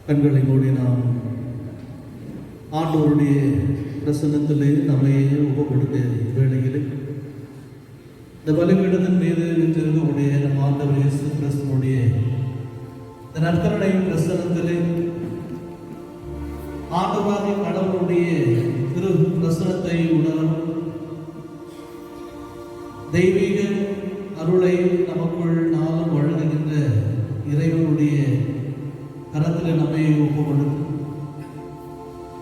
கண்களை மூடி நாம் ஆண்டவருடைய பிரசன்னத்திலே நம்மை ஒப்பு கொடுத்த வேளையில் இந்த பலிபீடத்தின் மீது இருக்கக்கூடிய நம் ஆண்டவர் இயேசு கிறிஸ்துவுடைய இந்த நற்கருணை பிரசன்னத்திலே ஆண்டவராகிய கடவுளுடைய திரு பிரசன்னத்தை உணரும் தெய்வீக அருளை நமக்குள் நாளும் வழங்குகின்ற இறைவனுடைய கரத்தில் நம்மை ஒப்பு கொடுத்து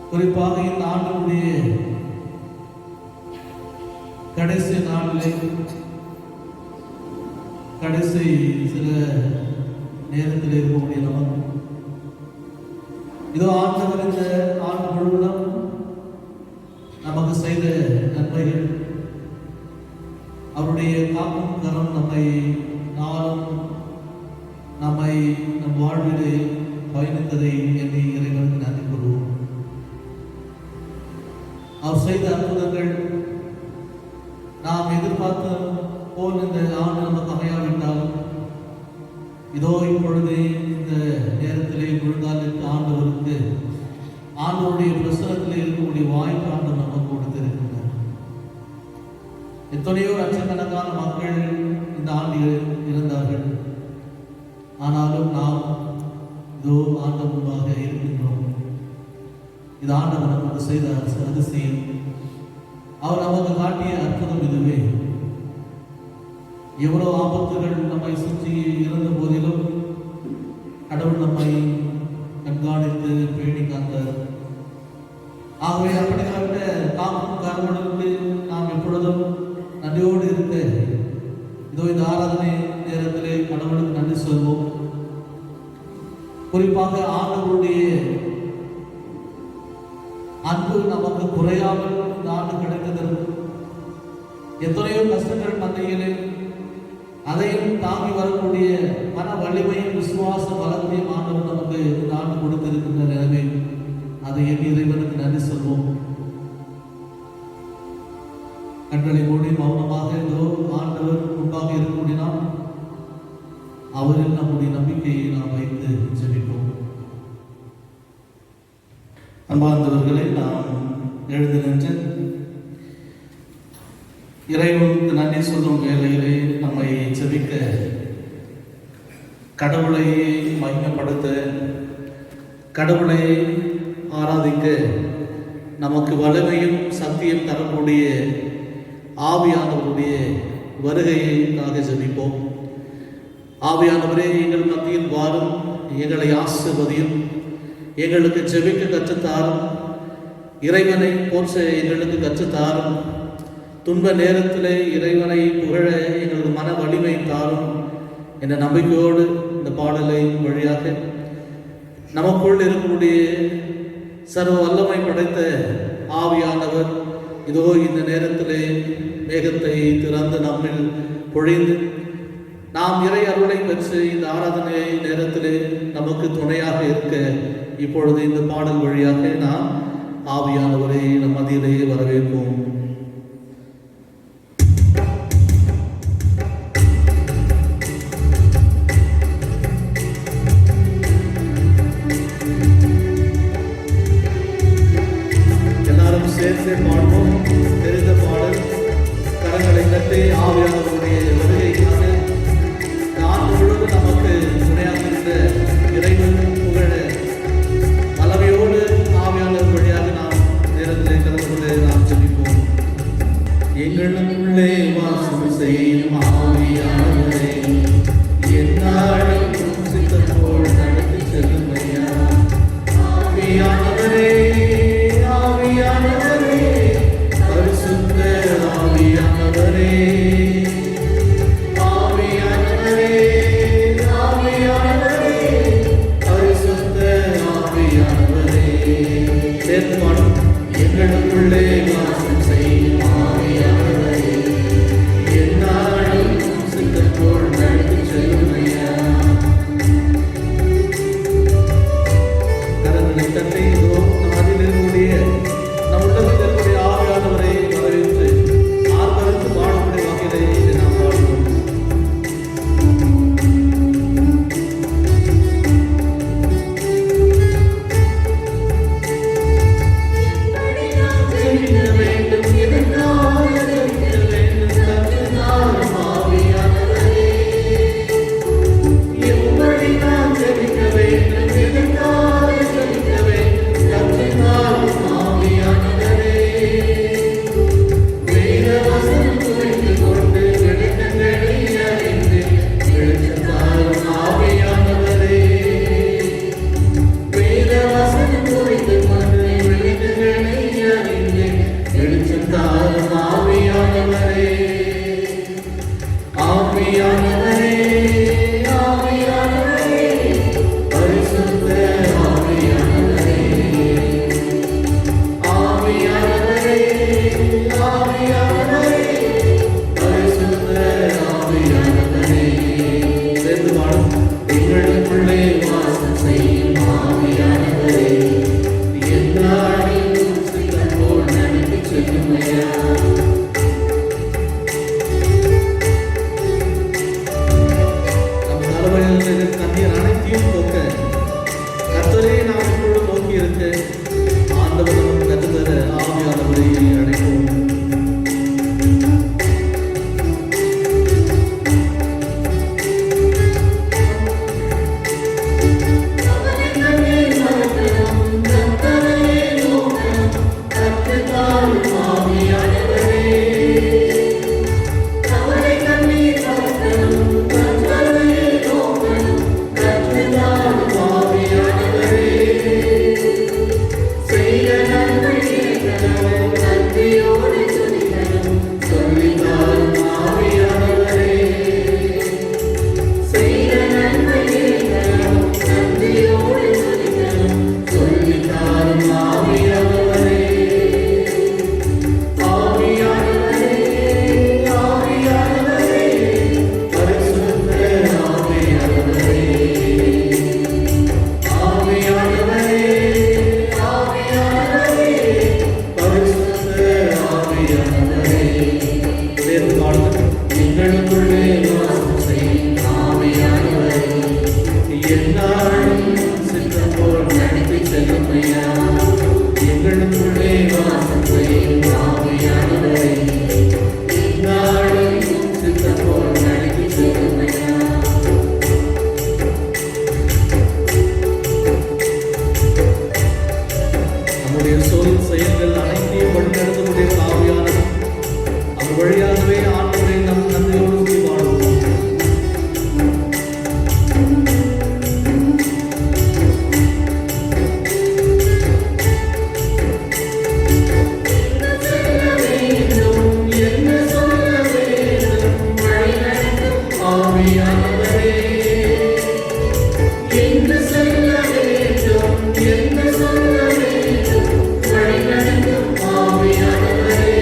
குறிப்பாக இந்த ஆண்டுடைய கடைசி நாளிலே கடைசி சில நேரத்தில் இருக்கக்கூடிய நமக்கு இதோ ஆண்டவர் இந்த ஆண்டு முழுவதும் நமக்கு செய்த நன்மைகள் அவருடைய காக்கும் கரம் நாளும் நம்மை நம் வாழ்விலே பயணித்ததை எண்ணி இறைவனுக்கு நன்றி கூறுவோம். அவர் செய்த அற்புதங்கள் நாம் எதிர்பார்த்த போல் இந்த ஆண்டு நமக்கு அமையாவிட்டாலும் இதோ இப்பொழுது இந்த நேரத்திலே முழுதாளுக்கு ஆண்டவருக்கு ஆண்டவருடைய பிரசனத்திலே இருக்கக்கூடிய வாய்ப்பு ஆண்டு நமக்கு கொடுத்திருக்கின்றனர். எத்தனையோ லட்சக்கணக்கான மக்கள் இந்த ஆண்டு இருந்தார்கள். ஆனாலும் நாம் இதோ ஆண்டவர் முன்பாக இருக்கின்றோம். இது ஆண்டவர் நமக்கு செய்த அதிசயம். அவர் நமக்கு காட்டிய அற்புதம் இதுவே. எவ்வளவு ஆபத்துகள் நம்மை சுற்றி இருந்த போதிலும் கடவுள் நம்மை கண்காணித்து பேணி காத்தார். ஆகவே அப்படிப்பட்ட காக்கும் கடவுளுக்கு நாம் எப்பொழுதும் நன்றியோடு இருக்க இதோ இந்த ஆராதனை நேரத்திலே கடவுளுக்கு நன்றி சொல்வோம். குறிப்பாக ஆண்டவருடைய அன்பு நமக்கு குறையாமல் இந்த ஆண்டு கிடைத்ததற்கு எத்தனையோ கஷ்டங்கள் மத்தியிலே அதையும் தாங்கி வரக்கூடிய மன வலிமையும் விசுவாச பலத்தையும் ஆண்டவர் நமக்கு இந்த ஆண்டு கொடுத்திருக்கின்ற நிலைமை அதை என் இறைவனுக்கு நன்றி சொல்வோம். கண்களை மூடி மௌனமாக இதோ ஆண்டவர் முன்பாக இருக்கக்கூடிய நாம் அவரில் நம்முடைய நம்பிக்கையை நாம் வைத்து ஜெபிப்போம். அன்பார்ந்தவர்களை நாம் எழுந்து நின்று இறைவனுக்கு நன்றி சொல்லும் வேளையிலே நம்மை ஜெபிக்க கடவுளை மகிமைப்படுத்த கடவுளை ஆராதிக்க நமக்கு வலிமையும் சக்தியும் தரக்கூடிய ஆவியானவருடைய வருகைக்காக ஜெபிப்போம். ஆவியானவரே, எங்கள் மத்தியில் வாரும், எங்களை ஆசீர்வதியும், எங்களுக்கு ஜெபிக்க கற்றுத்தாரும், இறைவனை போற்ற எங்களுக்கு கற்றுத்தாரும், துன்ப நேரத்திலே இறைவனை புகழ எங்களது மன வலிமை தாரும் என்ற நம்பிக்கையோடு இந்த பாடலை வழியாக நமக்குள் இருக்கக்கூடிய சர்வ வல்லமை படைத்த ஆவியானவர் இதோ இந்த நேரத்திலே மேகத்தை திறந்து நம்மில் பொழிந்து நாம் இறை அருளை பெற்று இந்த ஆராதனை நேரத்திலே நமக்கு துணையாக இருக்க இப்பொழுது இந்த பாடல் வழியாக நாம் ஆவியானவரை நம் மத்தியிலேயே வரவேற்போம். எல்லாரும் சேர்ந்து பாடுவோம். தெரிந்த பாடல் கரங்களை கட்டி ஆவியானவருடைய வருகைக்காக நான் முழுவதும் நமக்கு துணையாக இருந்த இறைவன் புகழ வல்லமையோடு ஆவியாளர் வழியாக நாம் நேரத்தில் கலந்து கொண்டு நாம் ஜெபிப்போம். ஆவியானவரே எங்கு செல்ல வேண்டும் என்று சொல்ல வேண்டும் வழிநடத்தும் ஆவியானவரே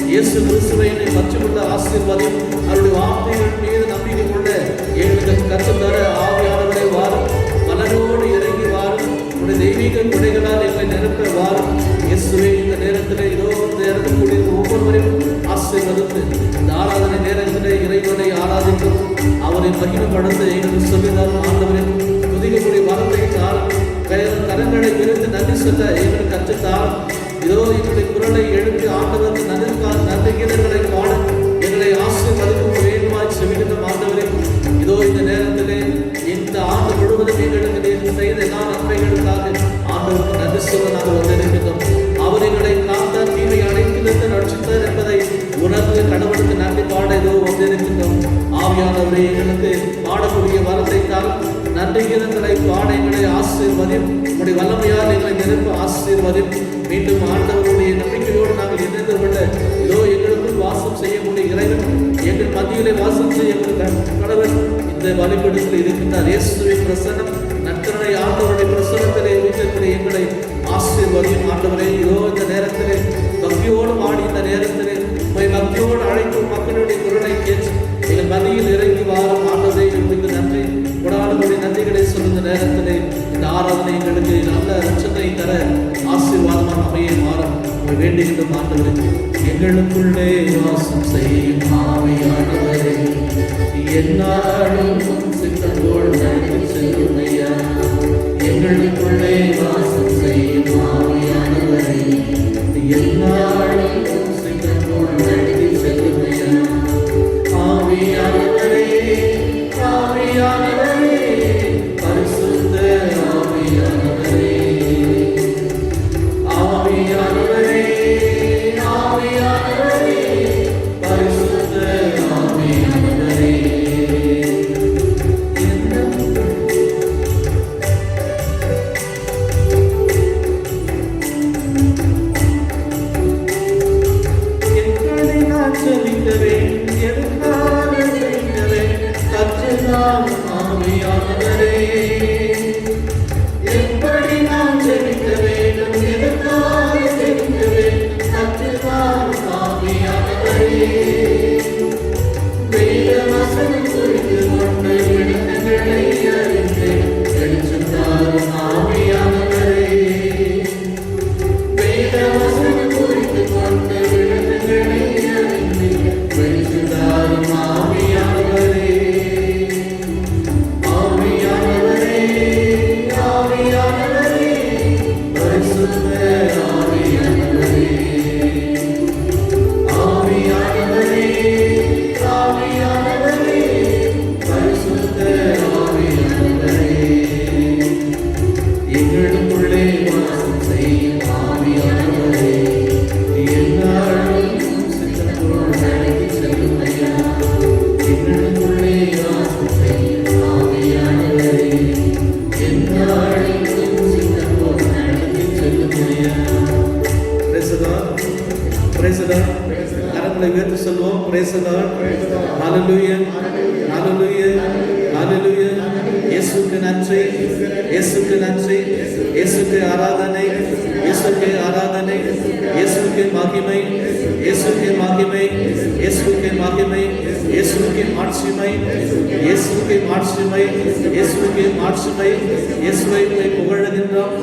இயேசு கிறிஸ்துவை பற்றிக்கொண்ட ஆசீர்வாதம் அவருடைய வார்த்தைகள் மீது நம்பிக்கை கொண்ட எங்களுக்கு கற்றுத்தர ஆவியானவரை வாரும் மலரோடு இறங்கி வாரும் உடைய தெய்வீக குடைகளால் எங்களை நிரப்ப வாரும் இயேசுவே இந்த நேரத்தில் இதோ நேரக்கூடிய ஒவ்வொருவரையும் ஆசீர்வதித்து இந்த ஆராதனை நேரத்தில் இறைவனை ஆராதிக்கும் அவரை மகிமைப்படுத்த எங்களுக்கு சொல்லினாலும் ஆண்டவரின் துதிக்கக்கூடிய வரத்தை தாரும் கரங்களை விரித்து நன்றி சொல்ல எங்களுக்கு கற்றுத்தார் இதோ எங்களுடைய குரலை எழுப்பி ஆண்டவருக்கு நன்றி கீதங்களை பாட எங்களை ஆசீர்வதிக்கும் வேண்டுமாய் செவிக்கின்ற ஆண்டவரே இதோ இந்த நேரத்திலே இந்த ஆண்டு முழுவதும் எங்களுக்கு நீர் செய்த எல்லா நன்மைகளுக்காக ஆண்டவருக்கு நன்றி சொல்ல நாங்கள் வந்திருக்கிறோம். அவர் எங்களை காத்தார் தீமை அடைத்திலிருந்து ரட்சித்தார் என்பதை உணர்ந்து கடவுளுக்கு நன்றி பாட இதோ வந்திருக்கிறோம். ஆவியானவரை எங்களுக்கு பாடக்கூடிய வரத்தை தான் நன்றி கீதங்களை பாட எங்களை ஆசீர்வதியும் உங்களுடைய வல்லமையால் எங்களை நிரப்ப ஆசீர்வதியும். மீண்டும் ஆண்டவருடைய நம்பிக்கையோடு நாங்கள் இணைந்து கொள்ள இதோ எங்களுக்குள் வாசம் செய்யக்கூடிய இறைவன் எங்கள் மத்தியிலே வாசம் செய்ய கடவுள் இந்த வழிபடத்தில் இருக்கின்றார். இயேசுவின் பிரசன்னம் நற்கருணை ஆண்டவருடைய பிரசன்னத்திலே இருக்கக்கூடிய எங்களை ஆசீர்வதியும். ஆண்டவரே இதோ இந்த நேரத்திலே பக்தியோடு பாடி இந்த நேரத்திலே பக்தியோடு அழைக்கும் மக்களுடைய குரலை கேட்டு எங்கள் மத்தியில் இறங்கி வாரம் ஆண்டவரை எங்களுக்கு நன்றி கொடாடுகளுடைய நன்றிகளை சொல்லுந்த நேரத்திலே இந்த ஆராதனை எங்களுக்கு நல்ல ரட்சத்தை தர ஆசீர்வாதமான அமையை மாறும் வேண்டுகின்ற ஆண்டவரே எங்களுக்குள்ளே வாசம் செய்யும் ஆவியானவரே என்னாலும் சித்தத்தோடு நடந்து செல்லும் ஐயா எங்களுக்குள்ளே வாசம் செய்யும் ஆவியானவரே என்னாலும் சித்தத்தோடு நடந்து செல்லும் ஐயா ஆவியானவரே ஆவியானவரே பரிசுத்த ஆவியானவரே ஆவியானவரே ஆவியானவரே பரிசுத்த ஆவியானவரே எங்களை நான் சொல்லிக்கவே எதற்காக செய்யவே கற்றுதான் ஆவியானவரே எப்படி நான் ஜெபிக்க வேண்டும் எதற்காக செய்யவே கற்றுதான் ஆவியானவரே வேத வசனம் குறித்து கொண்டு விளக்கங்களை அறிந்து வெளிச்சத்தார் ஆவியானவரே வேத வசனம் குறித்து கொண்டு விளக்கங்களை அறிந்து வெளிச்சத்தார் ஆவியானவரே ஆவியானவரே இயேசுக்கு நன்றி, இயேசுக்கு நன்றி, இயேசுக்கு ஆராதனை, இயேசுக்கு ஆராதனை, இயேசுக்கு மகிமை, இயேசுக்கு மகிமை, இயேசுக்கு மகிமை, இயேசுக்கு மாட்சிமை, இயேசுக்கு மாட்சிமை, இயேசுக்கு மாட்சிமை. இயேசுவை புகழுகின்றோம்,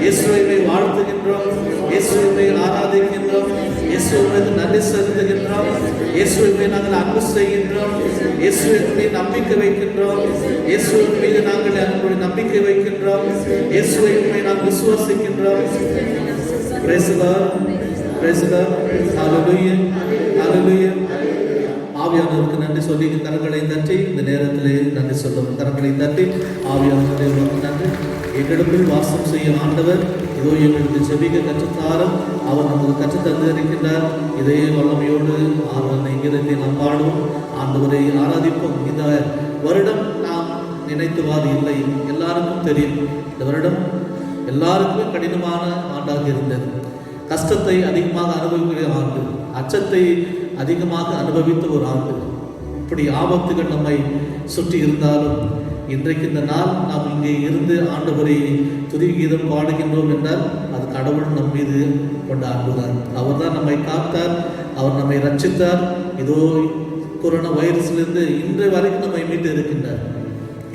இயேசுவை வாழ்த்துகின்றோம், இயேசுவை ஆராதிக்கின்றோம், இயேசுவை நன்றி செலுத்துகின்றோம், இயேசுவை நாங்கள் அன்பு செய்கின்றோம், இயேசுவை நம்பிக்கை வைக்கின்றோம், இயேசுவின் மீது நாங்கள் அன்புடைய நம்பிக்கை வைக்கின்றோம், இயேசுவை நாங்கள் விசுவாசிக்கின்றோம். Praise the Lord, praise the Lord, hallelujah, hallelujah. ஆவியானவருக்கு நன்றி சொல்லி கரங்களை தட்டி இந்த நேரத்திலே நன்றி சொல்லும். கரங்களை தட்டி ஆவியானவரே நன்றி. எங்களுக்குள் வாசம் செய்ய ஆண்டவர் இதோ எங்களுக்கு செபிக்க கற்றுத்தாரும். அவர் நமக்கு கற்றுத்தந்து இருக்கின்றார். இதே வல்லமையோடு ஆண்டவரை இங்கிருந்து நாம் பாடுவோம், ஆண்டவரை ஆராதிப்போம். இந்த வருடம் நாம் நினைத்துவாது இல்லை, எல்லாருக்கும் தெரியும். இந்த வருடம் எல்லாருக்குமே கடினமான ஆண்டாக இருந்தது. கஷ்டத்தை அதிகமாக அனுபவிக்கிற ஆண்டு, அச்சத்தை அதிகமாக அனுபவித்த ஒரு ஆண்டு. இப்படி ஆபத்துகள் நம்மை சுற்றி இருந்தாலும் இன்றைக்கு இந்த நாள் நாம் இங்கே இருந்து ஆண்டவரை துதி கீதம் பாடுகின்றோம் என்றால் அது கடவுள் நம் மீது கொண்ட அன்புதான். அவர் தான் நம்மை காத்தார், அவர் நம்மை ரட்சித்தார். இதோ கொரோனா வைரஸிலிருந்து இன்று வரைக்கும் நம்மை மீட்டு இருக்கின்றார்.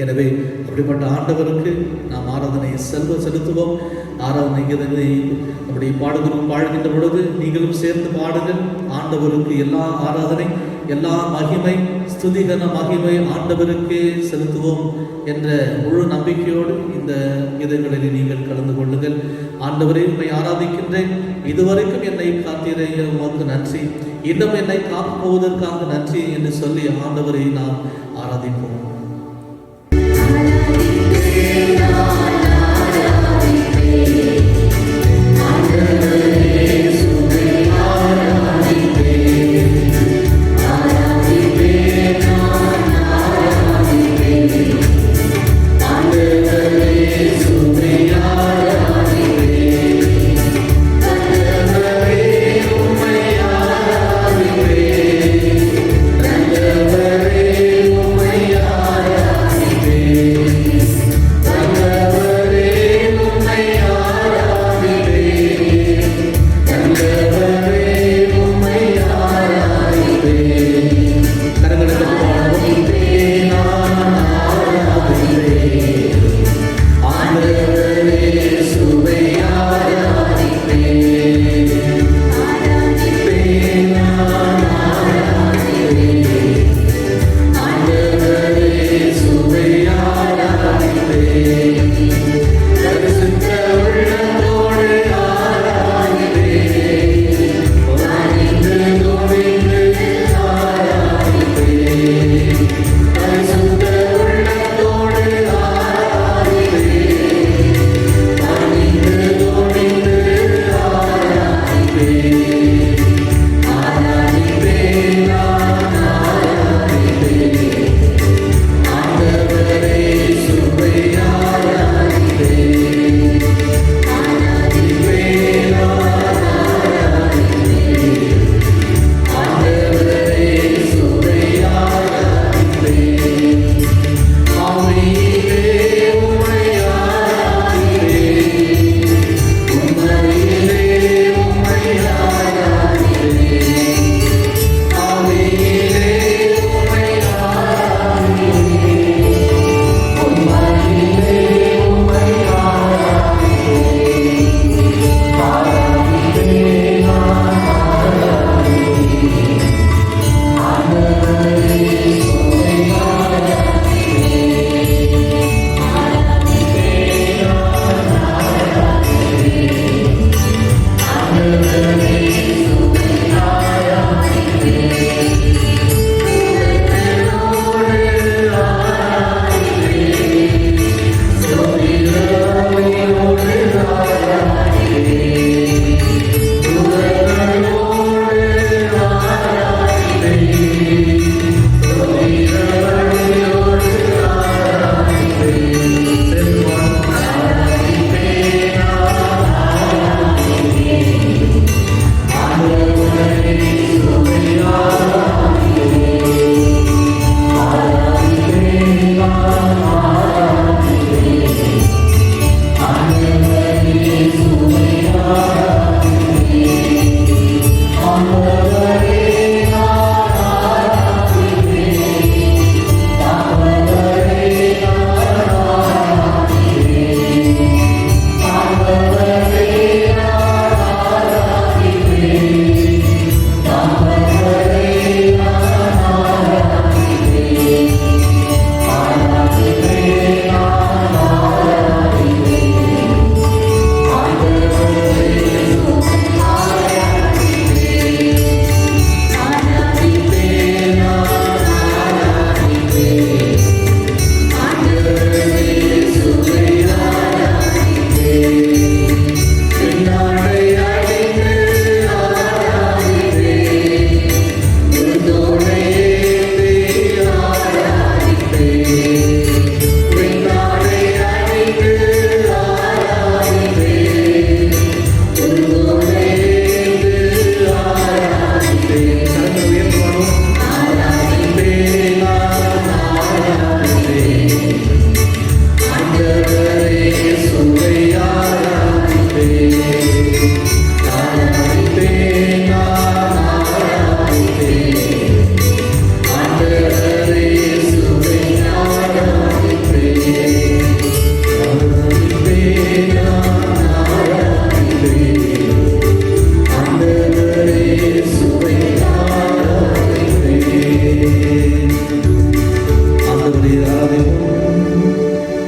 எனவே அப்படிப்பட்ட ஆண்டவருக்கு நாம் ஆராதனை செலுத்துவோம். ஆராதனை நம்முடைய பாடுகின்ற பொழுது நீங்களும் சேர்ந்து பாடுங்கள். ஆண்டவருக்கு எல்லா ஆராதனை, எல்லா மகிமை, ஸ்துதிகன மகிமை ஆண்டவருக்கே செலுத்துவோம் என்ற முழு நம்பிக்கையோடு இந்த கீதங்களில் நீங்கள் கலந்து கொள்ளுங்கள். ஆண்டவரே, உம்மை ஆராதிக்கின்றேன். இதுவரைக்கும் என்னை காத்தீரே, உமக்கு நன்றி. இன்னும் என்னை காக்கப் போவதற்காக நன்றி என்று சொல்லி ஆண்டவரை நாம் ஆராதிப்போம். Yeah.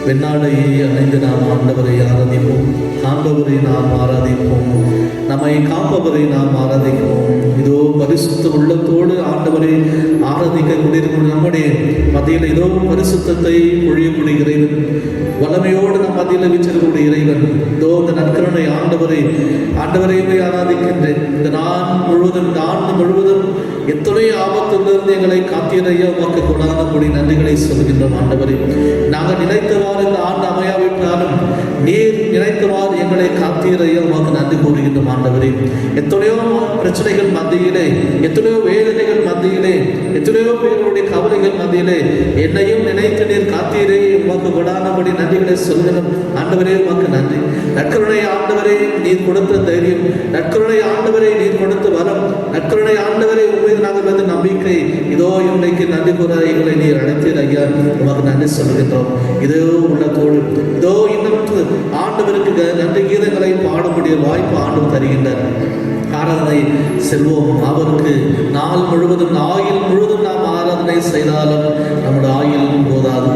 வெண்ணாடையை அணிந்து நாம் ஆண்டவரை ஆராதிப்போம். காண்பவரை நாம் ஆராதிப்போம். நம்மை காப்பவரை நாம் ஆராதிப்போம். இதோ பரிசுத்த உள்ளத்தோடு ஆண்டவரை ஆராதிக்க கூடியிருக்கும் நம்முடைய மத்தியில் இதோ பரிசுத்தத்தை பொழியக்கூடிய இறைவன், வல்லமையோடு நம் மத்தியில் வீச்சிருக்கக்கூடிய இறைவன், இதோ இந்த நற்கருணை ஆண்டவரையுமே ஆராதிக்கின்றேன். இந்த நாள் முழுவதும் எத்தனை ஆபத்திலிருந்து எங்களை காத்தீரையா உமக்கு கொடாத கூடி நன்றிகளை சொல்கின்றோம். ஆண்டவரே, நாங்கள் நினைத்தவாறு இந்த ஆண்டு அமையாவிட்டாலும் நீர் நினைத்தவாறு எங்களை காத்தீரையா உமக்கு நன்றி கூறுகின்றோம். ஆண்டவரே, எத்தனையோ பிரச்சனைகள் மத்தியிலே, எத்தனையோ வேதனைகள் மத்தியிலே, எத்தனையோ பேருடைய கவலைகள் மத்தியிலே என்னையும் நினைத்து நீர் காத்தீரே உமக்கு கொடாதபடி நன்றிகளை சொல்கிறோம். ஆண்டவரே, உமக்கு நன்றி. நற்கருணை ஆண்டவரே, நீர் கொடுத்த தைரியம், நற்கருணை ஆண்டவரை நீர் கொடுத்த வரம், நற்கருணை ஆண்டவரை உண்மை நாங்கள் வந்து நம்பிக்கை, இதோ இன்றைக்கு நன்றி கூற எங்களை நீர் அழைத்தீர் ஐயா, உமக்கு நன்றி சொல்கின்றோம். இதோ உள்ளத்தோடு இதோ இன்னும் ஆண்டவருக்கு நன்றி கீதங்களை பாடக்கூடிய வாய்ப்பு ஆண்டவர் தருகின்றார். ஆராதனை செல்வோம். அவருக்கு நாள் முழுவதும் ஆயுள் முழுவதும் நாம் ஆராதனை செய்தாலும் நம்முடைய ஆயுள் போதாது.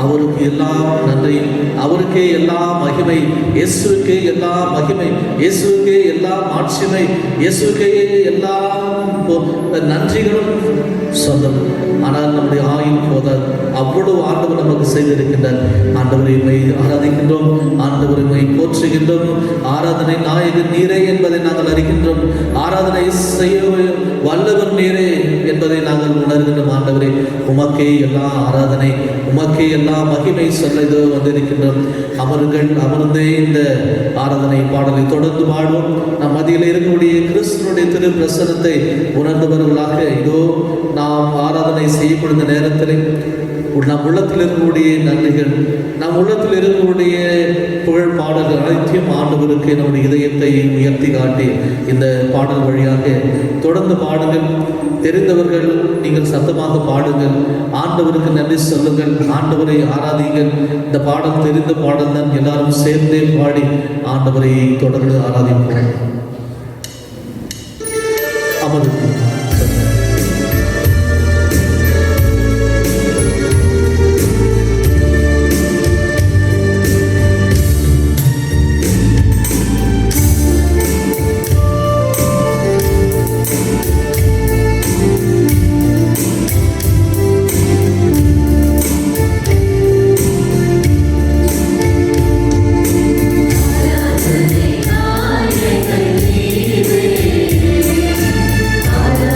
அவருக்கு எல்லாம் நன்றி, அவருக்கே எல்லா மகிமை, இயேசுவுக்கே எல்லா மகிமை, இயேசுவுக்கே எல்லா மாட்சிமை, இயேசுவுக்கே எல்லா நன்றிகளும் சொந்தம். ஆனால் நம்முடைய ஆயுள் போதாது. அவ்வளவு ஆண்டவர் நமக்கு செய்திருக்கின்றார். ஆண்டவரை ஆராதிக்கின்றோம், ஆண்டவரை போற்றுகின்றோம். ஆராதனை நாயகன் நீரே என்பதை நாங்கள் அறிகின்றோம். ஆராதனை செய்ய வல்லவர் நீரே என்பதை நாங்கள் உணர்கின்றோம். ஆண்டவரே, உமக்கே எல்லா ஆராதனை, உமக்கே எல்லா மகிமை சொல்ல இதோ வந்திருக்கின்றோம். அமர்ந்தே இந்த ஆராதனை பாடலை தொடர்ந்து பாடுவோம். நம் மத்தியில் இருக்கக்கூடிய கிறிஸ்துவனுடைய திரு பிரசனத்தை உணர்ந்தவர்களாக இதோ நாம் ஆராதனை செய்யப்படுகிற நேரத்தில் நம் உள்ளத்தில் இருக்கக்கூடிய நன்றிகள், நம் உள்ளத்தில் இருக்கக்கூடிய புகழ் பாடல்கள் அனைத்தையும் ஆண்டவருக்கு நம்முடைய இதயத்தை உயர்த்தி காட்டி இந்த பாடல் வழியாக தொடர்ந்து பாடுங்கள். தெரிந்தவர்கள் நீங்கள் சத்தமாக பாடுங்கள், ஆண்டவருக்கு நன்றி சொல்லுங்கள், ஆண்டவரை ஆராதிங்கள். இந்த பாடல் தெரிந்த பாடல் தான், எல்லாரும் சேர்ந்தே பாடி ஆண்டவரை தொடர்ந்து ஆராதிப்போம். அமர்ந்து ஆராதனை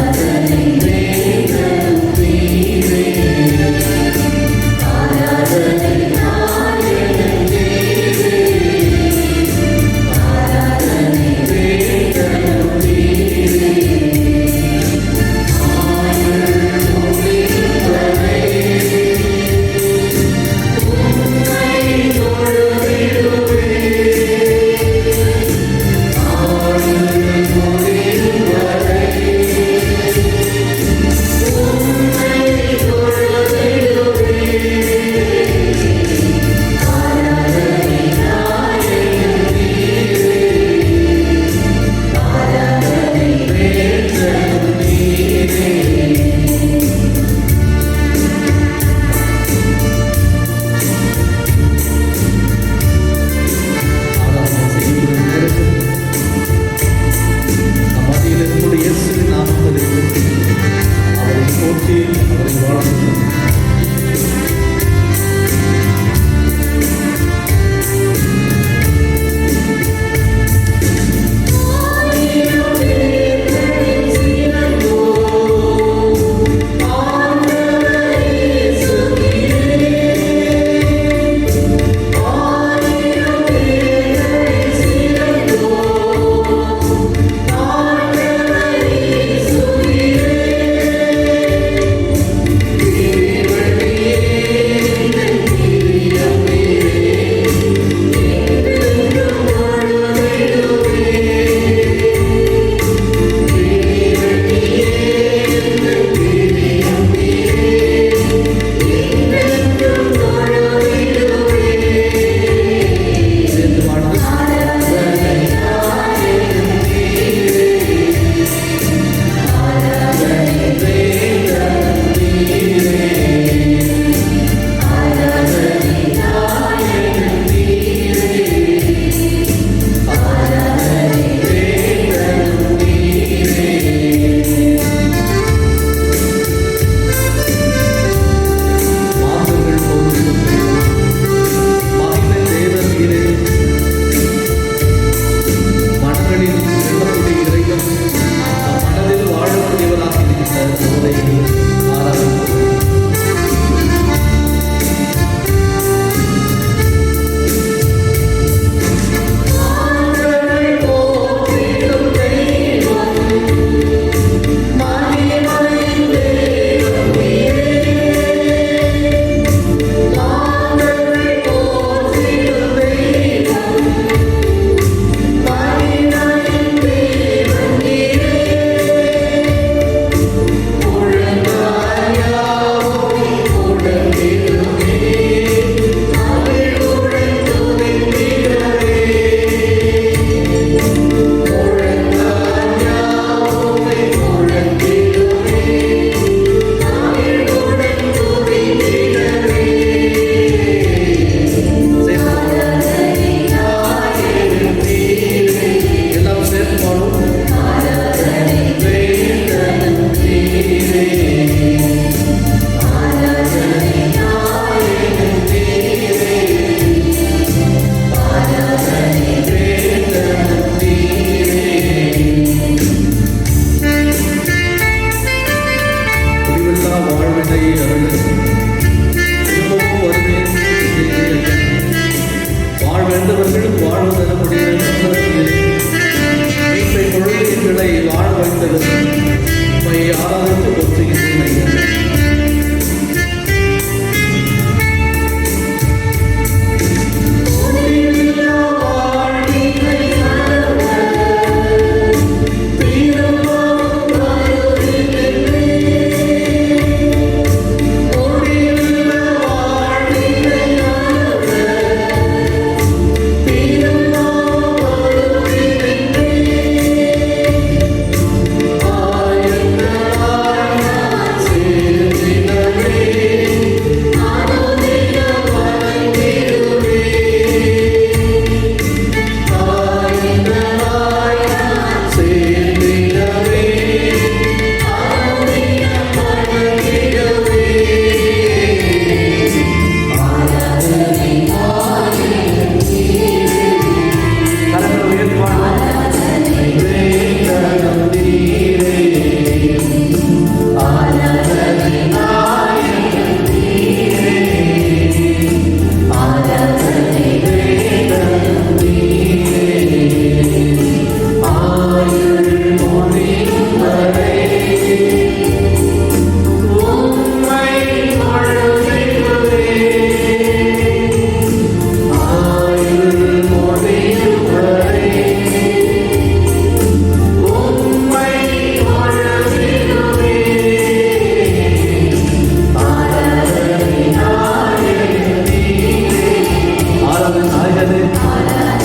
நாயகனே,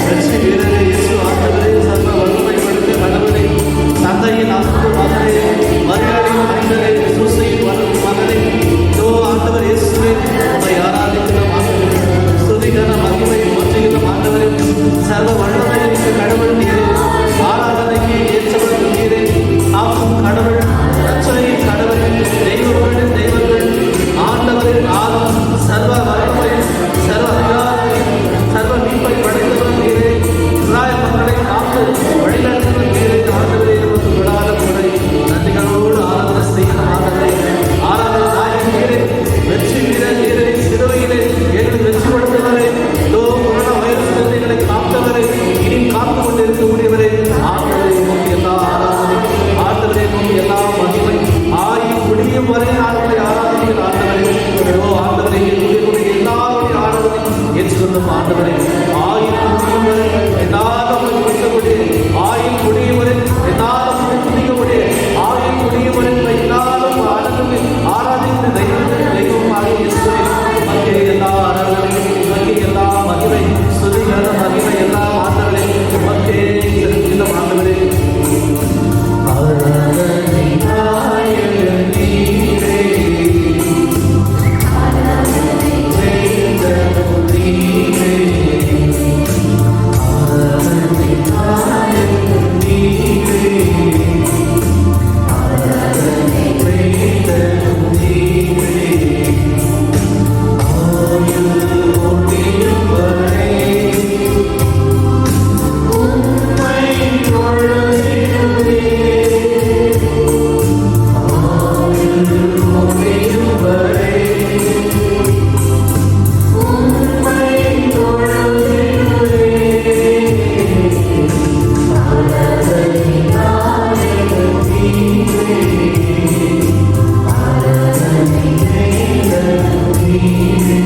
வெற்றி வீரரே, இயேசு ஆண்டவரே, சர்வ வல்லமை படைத்த கடவுளே, தந்தையின் அன்பு மகனே, மரியாதையின் மைந்தரே, சூசையின் வளரும் மகனே, இதோ ஆண்டவர் இயேசுவே, உம்மை ஆராதிக்கிறோம் ஆண்டவரே. ஸ்துதிகன மகிமை போற்றுகிறோம் ஆண்டவரே. சர்வ வல்லமை மிக்க கடவுள் நீரே, ஆராதனைக்கு ஏற்றவர் நீரே, காக்கும் கடவுள், ரட்சணையின் கடவுள், தெய்வங்களின் தெய்வங்கள், ஆண்டவரின் ஆலம், சர்வ வல்லமை, சர்வ அதிகாரி, சர்வ மீட்பை படைத்தவர் நீரே, இஸ்ராயேல் மக்களை காத்து வழிநடத்துவர் நீரே. ஆண்டவரே, உமக்கு விடாத முறை நன்றிகளோடு ஆராதனை செய்கிற ஆண்டவரே, ஆராதனை நாயகன் நீரே, வெற்றி வீரர் நீரே, சிலுவையிலே எங்களை வெற்றி கொடுத்தவரே, இதோ கொரோனா வைரஸ் எங்களை காத்தவரே, இனி காத்து கொண்டிருக்கக்கூடியவரே, ஆண்டவரே உமக்கு எல்லா ஆராதனை, ஆண்டவரே உமக்கு எல்லா மகிமை, ஆயுள் முடியும் வரை ஆண்டவரை ஆராதிக்கிற ஆண்டவரே, இதோ ஆண்டவரே என்னுடைய எல்லாருடைய ஆராதனை ஏற்றுக்கொள்ளும் ஆண்டவரே, ஆயுள் முடியும் வரை எல்லாரும் கொடுக்கக்கூடிய, ஆயுள் முடியும் வரை எல்லாரும் முடிக்கக்கூடிய, ஆயுள் முடியும் வரை எல்லாரும் ஆராதிக்கிற தெய்வமாக இயேசுவே, உமக்கே எல்லா ஆராதனை, உமக்கே எல்லா மகிமை, ஸ்துதிகன மகிமை எல்லாம் ஆண்டவரே உமக்கே செலுத்துகிறோம் ஆண்டவரே. ஆராதனை நாயகன் நீரே, வேந்தனும் நீரே, ஆராதனை நாயகன் நீரே, ஆராதனை வேந்தனும் நீரே, ஆயுள் முடியும் வரை உம்மை தொழுகிறேன், ஆயுள் முடியும் வரை உம்மை தொழுகிறேன், ஆராதனை நாயகன் நீரே, ஆராதனை வேந்தனும் நீரே,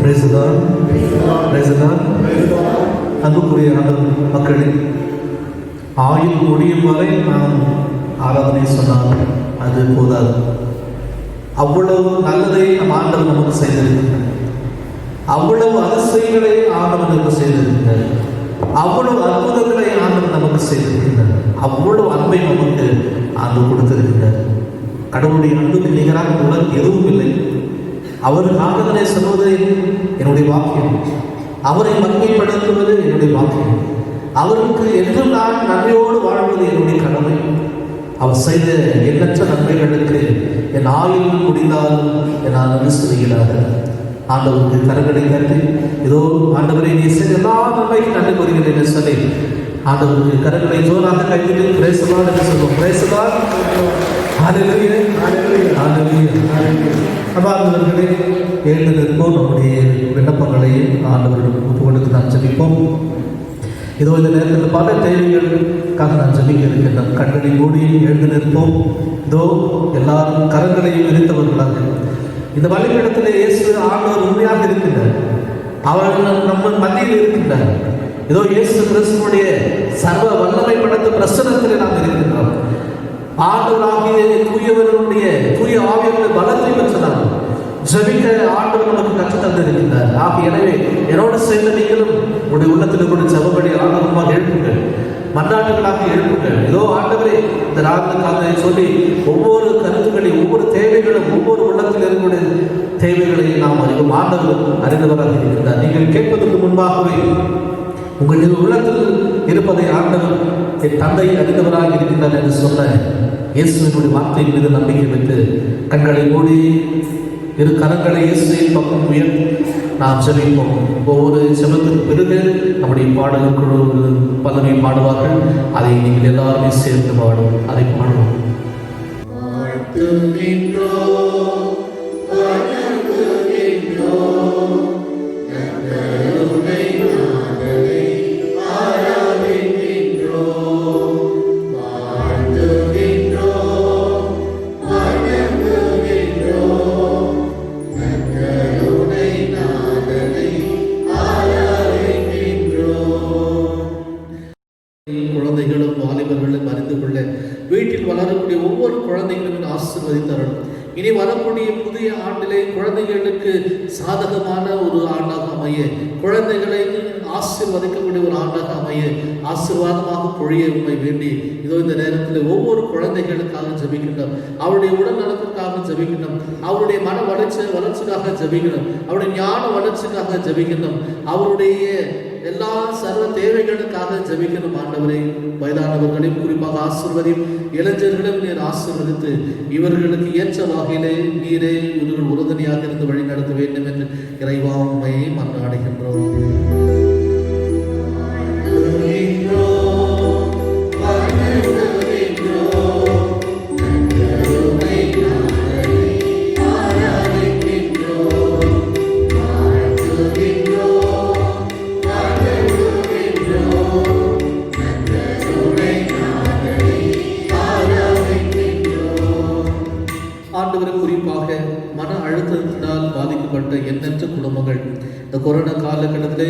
Praise the Lord. Praise the Lord. அன்புக்குரிய ஆண்டவர் மக்களே, ஆயுள் முடியும் வரை நாம் ஆராதனை சொன்னால் அது போதாது. அவ்வளவு நல்லதை நம் ஆண்டவர் நமக்கு செய்திருக்கிறார், அவ்வளவு அதிசயங்களை ஆண்டவர் நமக்கு செய்திருக்கிறார், அவ்வளவு அற்புதங்களை ஆண்டவர் நமக்கு செய்திருக்கிறார், அவ்வளவு அன்பை நமக்கு ஆண்டவர் கொடுத்திருக்கிறார். கடவுளுடைய அன்புக்கு நிகராக உலகம் எதுவும் இல்லை. அவருக்கு ஆராதனை சொல்வது என்னுடைய வாக்கியம், அவரை மகிமைப்படுத்துவது என்னுடைய வாக்கியம், அவருக்கு என்றும் நான் நன்றியோடு வாழ்வது என்னுடைய கடமை. அவர் செய்த எண்ணற்ற நன்மைகளுக்கு என் ஆயுள் முடிந்தாலும் என்னால் நன்றி சொல்கிறார். ஆண்டவருக்கு கரங்களை தட்டி, இதோ ஆண்டவரை நீ செய்த எல்லா நன்மைக்கு நன்றி கூறுகிறேன் என்று சொல்லி ஆண்டவருக்கு கரங்களை ஜோராக கைவிட்டு பிரேசலான் என்று சொல்லுவோம். பிரேசலான், ஹல்லேலூயா, ஹல்லேலூயா, ஹல்லேலூயா. அன்பார்ந்தவர்களே, எழுந்து நிற்போம். நம்முடைய விண்ணப்பங்களையும் ஆண்டவரிடம் ஒப்பு கொடுத்து நாம் ஜெபிப்போம். இதோ இந்த நேரத்தில் பல தேவைகளுக்காக நான் ஜெபிக்க இருக்கின்றோம். கண்களை மூடி எழுந்து நிற்போம். இதோ எல்லாரும் கரங்களையும் விரித்தவர்களாக இந்த வழிபடத்திலே இயேசு ஆண்டவர் உண்மையாக இருக்கின்றார். அவர்கள் நம்ம மத்தியில் இருக்கின்றார். இதோ இயேசு கிறிஸ்துவுடைய சர்வ வல்லமை படைத்த பிரசன்னத்தில் நாம் இருக்கின்றோம். ஆண்டவராகிய தூயவர்களுடைய தூய ஆவியர்களுடைய பலத்தை பெற்றதால் ஜெபிக்க ஆண்டவர் நமக்கு கற்றுத் தந்திருக்கின்றார். எனவே என்னோடு சேர்ந்த நீங்களும் உங்களுடைய உள்ளத்தில் கூட ஜெபப்படி ஆண்டவருமாக எழுப்புங்கள், மன்றாட்டுகளாக எழுப்புங்கள். இதோ ஆண்டவரே, இந்த நாளுக்காக சொல்லி ஒவ்வொரு கருத்துக்களையும், ஒவ்வொரு தேவைகளும், ஒவ்வொரு உள்ளத்தில் இருக்கக்கூடிய தேவைகளை நாம் அறிவோம். ஆண்டவர் அறிந்தவராக இருக்கின்றார். நீங்கள் கேட்பதற்கு முன்பாகவே உங்கள் உள்ளத்தில் இருப்பதை ஆண்டவர் என் தந்தை அறிந்தவராக இருக்கின்றார் என்று சொன்ன இயேசுவினுடைய வார்த்தையின் மீது நம்பிக்கை வைத்து கண்களை மூடி இரு கரங்களை இயேசுவின் பக்கம் உயர்த்தி நாம் ஜெபிப்போம். ஒவ்வொரு ஜெபத்திற்கு பிறகு நம்முடைய பாடல்குழு பல்லவி பாடுவார்கள். அதை நீங்கள் எல்லாருமே சேர்ந்து பாடும். அதை பாடுவோம். குழந்தைகளும் வாலிபர்களும் அறிந்து கொள்ள வீட்டில் வளரக்கூடிய ஒவ்வொரு குழந்தைகளும் ஆசீர்வதித்தரணும். இனி வரக்கூடிய புதிய ஆண்டிலே குழந்தைகளுக்கு சாதகமான ஒரு ஆண்டாக அமைய, குழந்தைகளை ஆசீர்வதிக்கக்கூடிய ஒரு ஆண்டாக அமைய, ஆசீர்வாதமாக பொழிய உண்மை வேண்டி இதோ இந்த நேரத்தில் ஒவ்வொரு குழந்தைகளுக்காக ஜெபிக்கின்றோம். அவருடைய உடல் நலத்திற்காக ஜெபிக்கின்றோம். அவருடைய மன வளர்ச்சிக்காக ஜெபிக்கணும். அவருடைய ஞான வளர்ச்சிக்காக ஜெபிக்கணும். அவருடைய எல்லா சர்வ தேவைகளுக்காக ஜெபிக்கணும். ஆண்டவரை வயதானவர்களையும் குறிப்பாக ஆசீர்வதியும், இளைஞர்களும் நீர் ஆசீர்வதித்து இவர்களுக்கு ஏற்ற வகையிலே நீரே இவர்கள் உறுதுணையாக இருந்து வழி நடத்த வேண்டும் என்று இறைவா உம்மை மன்றாடுகின்றோம். குறிப்பாக மன அழுத்தத்தினால் பாதிக்கப்பட்ட எண்ணற்ற குடும்பங்கள் இந்த கொரோனா காலகட்டத்திலே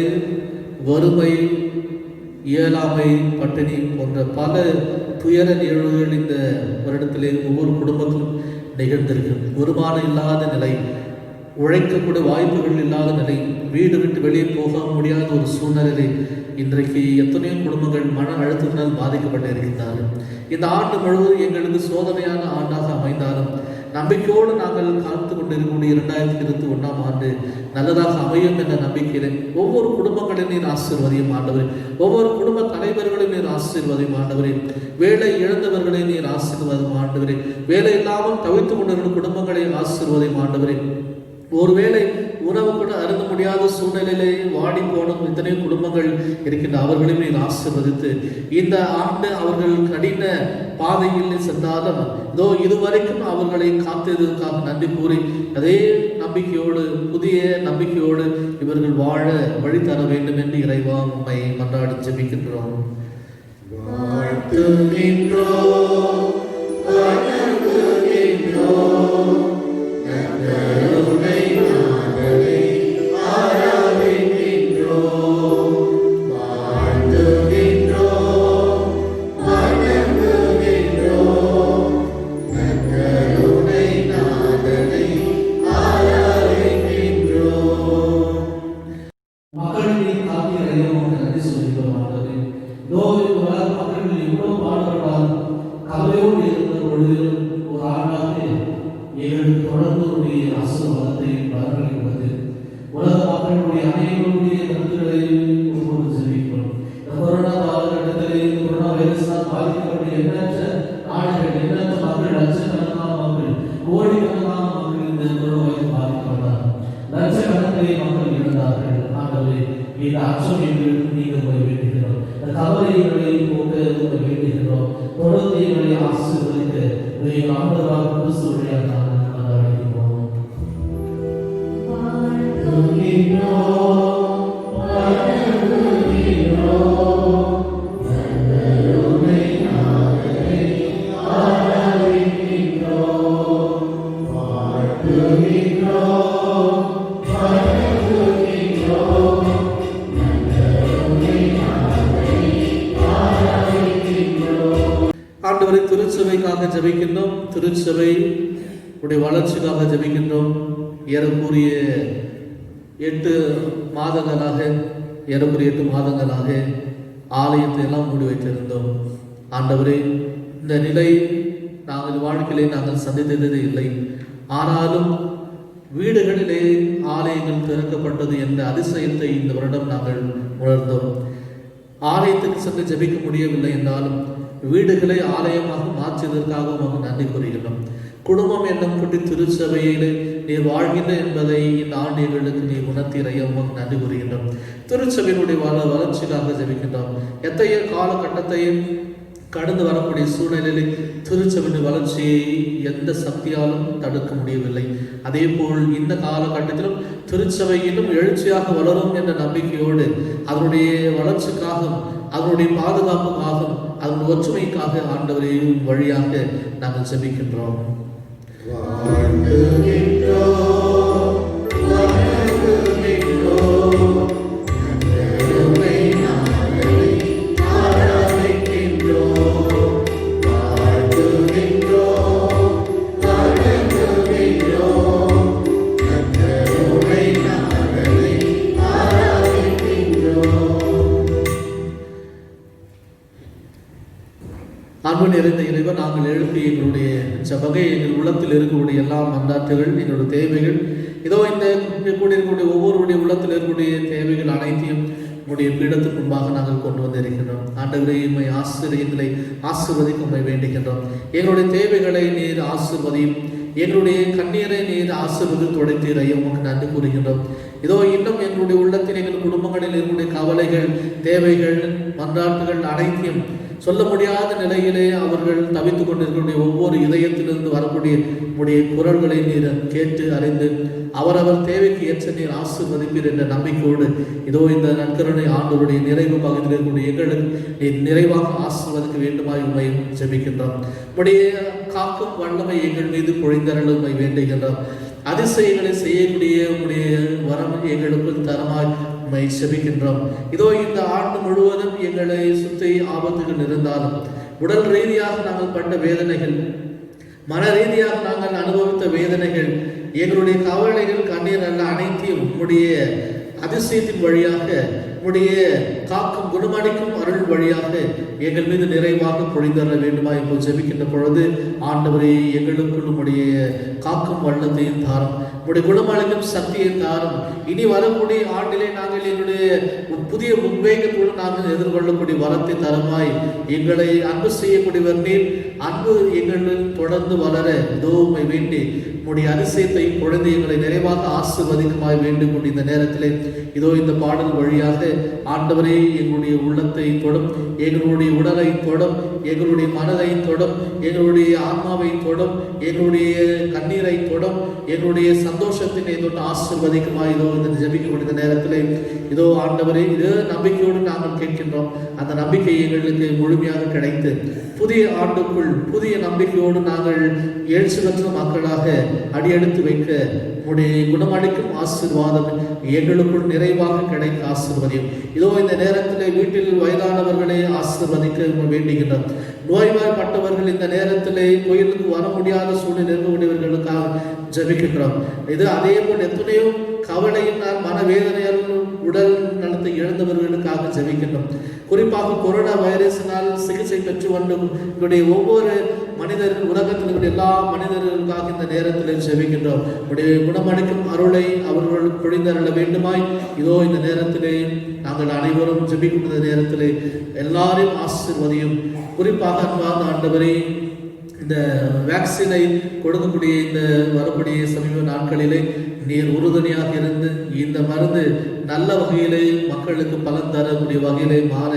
வறுமை, இயலாமை, பட்டினி போன்ற பல துயர நிகழ்வுகள் இந்த வருடத்திலே ஒவ்வொரு குடும்பத்திலும் நிகழ்ந்திருக்கிறது. வருமானம் இல்லாத நிலை, உழைக்கக்கூடிய வாய்ப்புகள் இல்லாத நிலை, வீடு விட்டு வெளியே போக முடியாத ஒரு சூழ்நிலை இன்றைக்கு எத்தனையோ குடும்பங்கள் மன அழுத்தத்தினால் பாதிக்கப்பட்டு இருக்கின்றார்கள். இந்த ஆண்டு முழுவதும் எங்களுக்கு சோதனையான ஆண்டாக அமைந்தாலும் நம்பிக்கையோடு நாங்கள் காத்து கொண்டிருக்கக்கூடிய 2021ஆம் ஆண்டு நல்லதாக அமையும் என்ற நம்பிக்கையிலே ஒவ்வொரு குடும்பங்களையும் நீர் ஆசீர்வதியும் ஆண்டவரே. ஒவ்வொரு குடும்ப தலைவர்களையும் நீர் ஆசீர்வதியும் ஆண்டவரே. வேலை இழந்தவர்களை நீர் ஆசீர்வதியும் ஆண்டவரே. வேலை இல்லாமல் தவித்துக் கொண்டிருக்கிற குடும்பங்களை ஆசீர்வதியும் ஆண்டவரே. ஒருவேளை உணவு கூட அருந்த முடியாத சூழ்நிலையிலே வாடி போன இத்தனை குடும்பங்கள் இருக்கின்ற அவர்களையும் நீர் ஆசீர்வதித்து இந்த ஆண்டு அவர்கள் கடின பாதையில் சென்றாலும் இதோ இதுவரைக்கும் அவர்களை காத்ததற்காக நன்றி கூறி அதே நம்பிக்கையோடு, புதிய நம்பிக்கையோடு இவர்கள் வாழ வழி தர வேண்டும் என்று இறைவா உம்மை மன்றாடி ஜெபிக்கின்றோம். ஆண்டவரை திருச்சபைக்காக ஜெபிக்கின்றோம். திருச்சபை உடைய வளர்ச்சிக்காக ஜெபிக்கின்றோம். ஏறக்குறைய 8 மாதங்களாக ஆலயத்தை எல்லாம் மூடி வைத்திருந்தோம். ஆண்டவரே, இந்த நிலை நாங்கள் வாழ்க்கையிலே நாங்கள் சந்தித்ததே இல்லை. ஆனாலும் வீடுகளிலே ஆலயங்கள் திறக்கப்பட்டது என்ற அதிசயத்தை இந்த வருடம் நாங்கள் உணர்ந்தோம். ஆலயத்துக்கு சென்று ஜெபிக்க முடியவில்லை என்றாலும் வீடுகளை ஆலயமாக மாற்றியதற்காக உமக்கு நன்றி கூறுகிறோம். குடும்பம் என்னும் குட்டி திருச்சபையிலே நீர் வாழ்கின்ற என்பதை இந்த ஆண்டியர்களுக்கு நீர் உணர்த்திறைய உமக்கு நன்றி கூறுகின்றோம். திருச்சபையினுடைய வளர்ச்சிக்காக ஜெபிக்கின்றோம். எத்தகைய காலகட்டத்தையும் கடந்து வரக்கூடிய சூழ்நிலையில் திருச்சபையின் வளர்ச்சியை எந்த சக்தியாலும் தடுக்க முடியவில்லை. அதே போல் இந்த காலகட்டத்திலும் திருச்சபை இன்னும் எழுச்சியாக வளரும் என்ற நம்பிக்கையோடு அதனுடைய வளர்ச்சிக்காகவும் அதனுடைய பாதுகாப்புக்காகவும் அதன் ஒற்றுமைக்காக ஆண்டவரையும் வழியாக நாங்கள் ஜெபிக்கின்றோம். அன்பு நிறைந்த இறைவன், நாங்கள் எழுப்பி எங்களுடைய ஜபகை, எங்கள் உள்ளத்தில் இருக்கக்கூடிய எல்லா மன்றாட்டுகள், எங்களுடைய தேவைகள், இதோ இந்த கூடியிருக்கக்கூடிய ஒவ்வொருடைய உள்ளத்தில் இருக்கக்கூடிய தேவைகள் அனைத்தையும் உங்களுடைய பீடத்துக்கு முன்பாக நாங்கள் கொண்டு வந்திருக்கின்றோம். ஆண்டவரே, எங்களை ஆசீர்வதிக்க உண்மை வேண்டுகின்றோம். எங்களுடைய தேவைகளை நீர் ஆசீர்வதியும், எங்களுடைய கண்ணீரை நீர் ஆசீர்வதி துடைத்தீர். ஐயா, உங்களுக்கு நன்றி கூறுகின்றோம். இதோ இன்னும் எங்களுடைய உள்ளத்தில், எங்கள் குடும்பங்களில் எங்களுடைய கவலைகள், தேவைகள், மன்றாட்டுகள் அனைத்தையும் சொல்ல முடியாத நிலையிலே அவர்கள் தவித்துக் கொண்டிருக்கக்கூடிய ஒவ்வொரு இதயத்திலிருந்து வரக்கூடிய உடைய குரல்களை நீர் கேட்டு அறிந்து அவரவர் தேவைக்கு ஏற்ற நீர் ஆசீர்வதிப்பீர் என்ற நம்பிக்கையோடு இதோ இந்த நற்கருணை ஆண்டவருடைய நிறைவு பகுதியில் இருக்கக்கூடிய எங்களுக்கு நீர் நிறைவாக ஆசீர்வதிக்க வேண்டுமாய் உண்மையும் ஜெபிக்கின்றோம். உடைய காக்கும் வல்லமை எங்கள் மீது பொழிந்தருளுமை வேண்டுகின்றோம். அதிசயங்களை செய்யக்கூடிய உடைய வரம் எங்களுக்கு தரமாய் உண்மை செபிக்கின்றோம். இதோ இந்த ஆண்டு முழுவதும் எங்களை சுற்றி ஆபத்துகள் இருந்தாலும், உடல் ரீதியாக நாங்கள் பட்ட வேதனைகள், மன ரீதியாக நாங்கள் அனுபவித்த வேதனைகள், எங்களுடைய கவலைகள், கண்ணீர் அல்ல அனைத்தையும் உம்முடைய அதிசயத்தின் வழியாக, உம்முடைய காக்கும் குணமளிக்கும் அருள் வழியாக எங்கள் மீது நிறைவாக பொழிந்தர வேண்டுமா என்று ஜெபிக்கின்ற பொழுது, ஆண்டவரே, எங்களுக்குள் உம்முடைய காக்கும் வல்லத்தையும் தாரும், உம்முடைய குணமளிக்கும் சக்தியை தாரும். இனி வரக்கூடிய ஆண்டிலே நாங்கள் எங்களுடைய புதிய உத்வேகத்தோடு நாங்கள் எதிர்கொள்ளக்கூடிய வரத்தை தருமாய் எங்களை அன்பு செய்யக்கூடியவர் நீர். அன்பு எங்களில் தொடர்ந்து வளர இதோ உம்மை வேண்டி உம்முடைய அதிசயத்தை பொழுது எங்களை நிறைவாக ஆசீர்வதிக்குமாய் வேண்டும். இந்த நேரத்திலே இதோ இந்த பாடல் வழியாக ஆண்டவரே, எங்களுடைய உள்ளத்தை தொடும், எங்களுடைய உடலை தொடும், எங்களுடைய மனதை தொடும், எங்களுடைய ஆன்மாவை தொடும், எங்களுடைய கண்ணீரை தொடும், எங்களுடைய சந்தோஷத்தினை தொட்டு ஆசீர்வதிக்குமாய் இதோ இந்த ஜெபிக்கக்கூடிய நேரத்திலே இதோ ஆண்டவரே, இதே நம்பிக்கையோடு நாங்கள் கேட்கின்றோம். அந்த நம்பிக்கை எங்களுக்கு முழுமையாக கிடைத்து புதிய ஆண்டுக்குள் புதிய நம்பிக்கையோடு நாங்கள் எழுச்சி பெற்ற மக்களாக அடியெடுத்து வைக்க உடைய குணமளிக்கும் ஆசீர்வாதம் எங்களுக்குள் நிறைவாக கிடைக்க ஆசீர்வதியும். இதோ இந்த நேரத்தில் வீட்டில் வயதானவர்களை ஆசீர்வதிக்க வேண்டுகின்றோம். நோய்வாய்ப்பட்டவர்கள் இந்த நேரத்தில் கோயிலுக்கு வர முடியாத சூழ்நிலை இருக்கக்கூடியவர்களுக்காக ஜெபிக்கின்றோம். இது அதே போல் எத்தனையோ கவலையினால் மனவேதனையால் உடல் நலத்தை இழந்தவர்களுக்காக ஜெபிக்கின்றோம். குறிப்பாக கொரோனா வைரஸினால் சிகிச்சை பெற்று வந்தவர்களுடைய ஒவ்வொரு மனிதர்கள், உலகத்தில் எல்லா மனிதர்களுக்காக இந்த நேரத்தில் ஜெபிக்கின்றோம். உடைய குணமளிக்கும் அருளை அவர்கள் பொழிந்தருள வேண்டுமாய் இதோ இந்த நேரத்திலே நாங்கள் அனைவரும் ஜெபிக்கின்ற நேரத்திலே எல்லாரையும் ஆசீர்வதியும். குறிப்பாக அன்பான ஆண்டவரே, இந்த வேக்சினை கொடுக்கக்கூடிய இந்த வரக்கூடிய சமீப நாட்களிலே நீர் உறுதுணையாக இருந்து இந்த மருந்து நல்ல வகையிலே மக்களுக்கு பலன் தரக்கூடிய வகையிலே மாற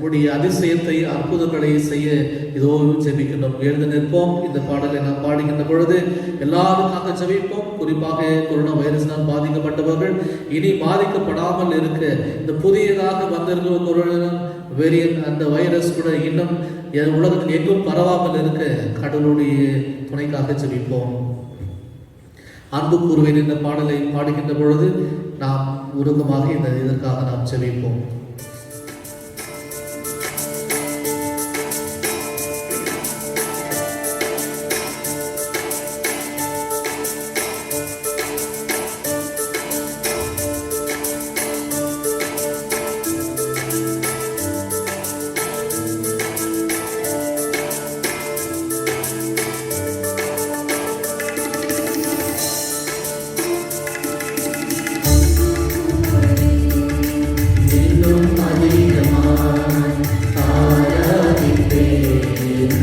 உடைய அதிசயத்தை, அற்புதங்களை செய்ய இதோ ஜெபிக்கின்றோம். எழுந்து நிற்போம். இந்த பாடலை நாம் பாடுகின்ற பொழுது எல்லாருக்காக ஜெபிப்போம். குறிப்பாக கொரோனா வைரஸினால் பாதிக்கப்பட்டவர்கள் இனி பாதிக்கப்படாமல் இருக்க, இந்த புதியதாக வந்திருக்கிற கொரோனா வேரியன்ட் அந்த வைரஸ் கூட இன்னும் உலகத்தில் எங்கும் பரவாமல் இருக்க கடவுளுடைய துணைக்காக ஜெபிப்போம். அன்பு கூறுவேன் என்ற பாடலை பாடுகின்ற பொழுது நாம் உருக்கமாக இதற்காக நாம் ஜெபிப்போம்.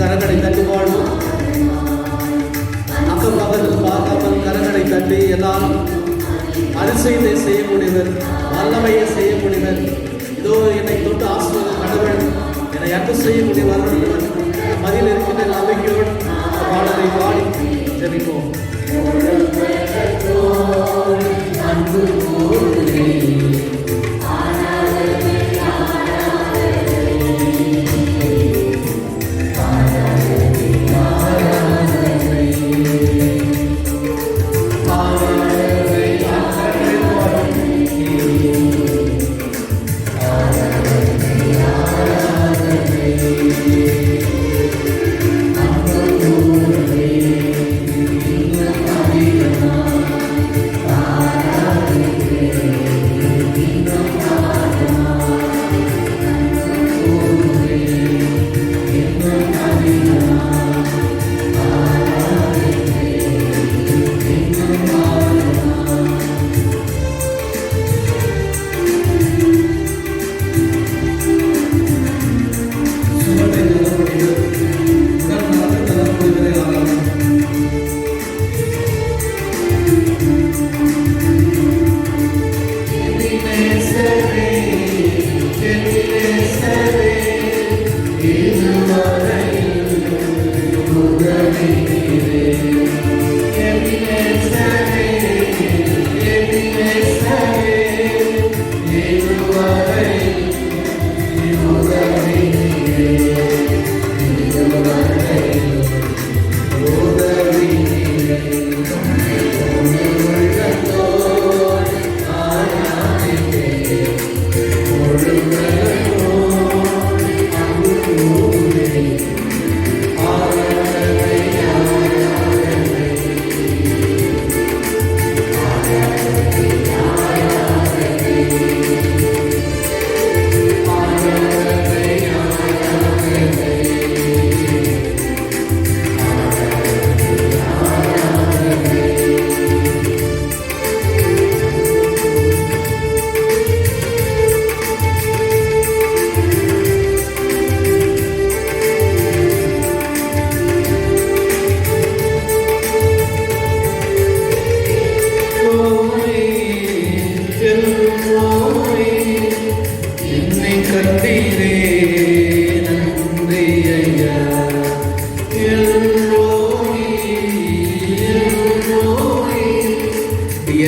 கரங்களை தட்டி வாழ்வோம். அக்கம் பக்கத்தில் பார்க்காமல் கரங்களை தட்டி எல்லாரும் அதிசயத்தை செய்யக்கூடியவர், வல்லமையை செய்யக்கூடியவர், இதோ என்னை தொட்டு ஆசீர்வாத கடவுள், என்னை அன்பு செய்யக்கூடிய வரவர் மதியில் இருக்கின்ற நம்பிக்கையோடு பாடலை பாடி ஜெபிப்போம். Amen. ஜீவனை தரப்படுகிறது, உடல் நலத்தை தரப்படுகிறே ஆகலாம்.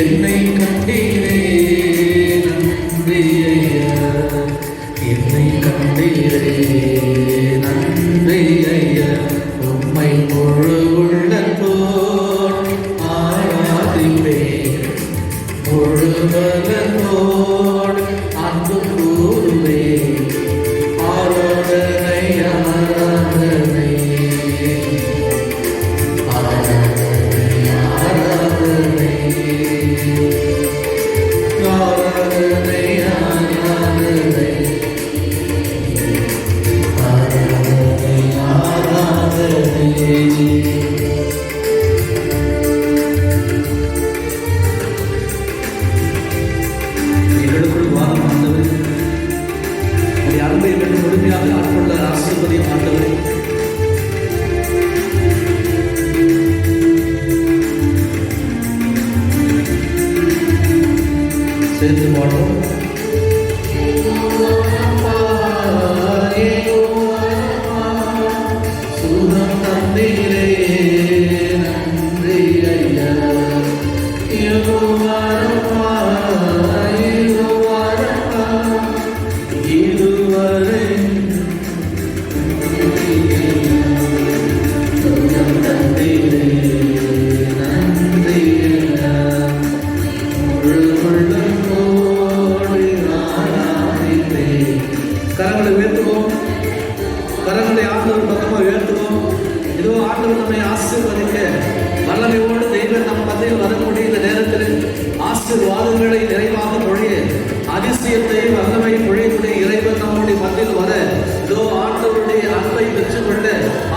என்னை கண்டீரே நன்றி ஐயா, என்னை கண்டீரே நன்றி ஐயா, உம்மை முழு உள்ளத்தோடு ஆராதிப்பேன், முழு பலத்தோடு அன்பு கூறுவேன், ஆராதனை ஆராதனை சேர்ந்து பாடுவோம். சுகம் தந்தீரே நன்றி ஐயா, இதுவரை சுகம் தந்தீரே நன்றி ஐயா, கரங்களை உயர்த்துவோம், கரங்களை ஆண்டவர் பக்கமாக உயர்த்துவோம். இதோ ஆண்டவர் நம்மை ஆசீர்வதிக்க வல்லமையோடு தெய்வம் நம் மத்தியில் வரக்கூடிய இந்த நேரத்தில் ஆசீர்வாதங்களை நிறைவாக பொழிய, அதிசயத்தை வல்லமை பொழியக்கூடிய இறைவன் நம்முடைய மத்தியில் வர, இதோ ஆண்டவருடைய அன்பை பெற்றுக்கொள்ள,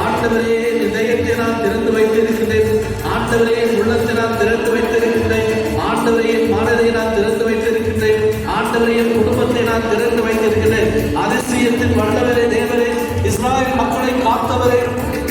ஆண்டவரே இதயத்தை நான் திறந்து வைத்திருக்கிறேன், ஆண்டவரே உள்ளத்தை நான் திறந்து வைத்திருக்கிறேன், ஆண்டவரே மனதை நான் திறந்து வைத்திருக்கிறேன், ஆண்டவரே குடும்பத்தை நான் திறந்து வைத்திருக்கிறேன். அதிசயத்தின் வல்லவரே தேவரே, இஸ்ராயேல் மக்களை காத்தவரே,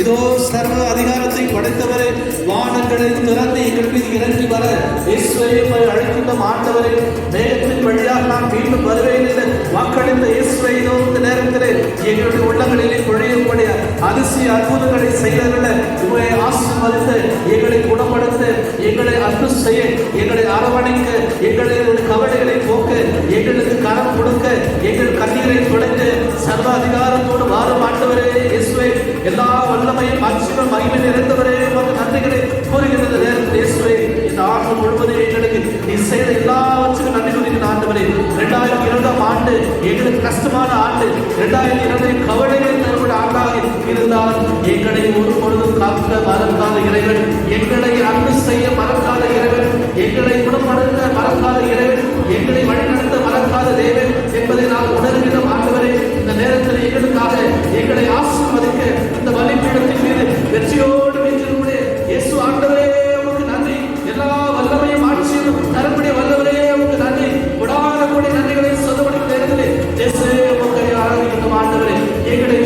இதோ சர்வ அதிகாரத்தை படைத்தவரே, வானங்களை திறந்து எங்கள் மீது இறங்கி வர இயேசுவை அழைக்கின்ற ஆண்டவரே, மேகத்தின் வழியாக நான் மீண்டும் வருவேன் என்று வாக்களித்த இயேசுவை இதோ இந்த நேரத்திலே எங்களுடைய உள்ளங்களிலே பொழியக்கூடிய அதிசய அற்புதங்களை செய்தவர்கள உங்களை ஆசீர்வதித்து, எங்களை குணப்படுத்த, எங்களை அன்பு செய்ய, எங்களை அரவணைக்க, எங்களுடைய கவலைகளை போக்க, எங்களுக்கு கரம் கொடுக்க, எங்கள் கண்ணீரை தொடங்க சர்வ அதிகாரத்தோடு வாரும் ஆண்டவரே இயேசுவே, எல்லா வல்லமையும் ஆட்சியும் மகிமை நிறைந்தவரே உமக்கு நன்றிகளை கூறுகிறது நேரத்தில் இயேசுவே, இந்த ஆண்டு முழுவதும் எங்களுக்கு நீ செய்த எல்லாவற்றுக்கும் நன்றி கூறுகிற ஆண்டவரே. 2002ஆம் ஆண்டு எங்களுக்கு கஷ்டமான ஆண்டு, 2002 கவலைகள் தருகிற ஆண்டாக இருந்தால் எங்களை ஒரு பொழுதும் காக்க மறக்காத இறைவன், எங்களை அன்பு செய்ய மறக்காத இறைவன், எங்களை குணப்படுத்த மறக்காத இறைவன், எங்களை வழிநடத்த மறக்காத தேவன் என்பதை நான் உணர்கிறோம் ஆண்டவரே. இந்த நேரத்தில் எங்களுக்காக எங்களை ஆசீர்வதிக்க இந்த பலிபீடத்தின் மீது வெற்றியோடு வீற்றிருக்கிற இயேசு ஆண்டவரே உமக்கு நன்றி. எல்லா வல்லமையும் ஆட்சியும் தரக்கூடிய வல்லவரே உமக்கு நன்றி. கொடான கோடி நன்றிகளை சொல்லக்கூடிய நேரத்தில் இயேசுவே உமக்கு ஆராதிக்கிறோம் ஆண்டவரே. எங்களை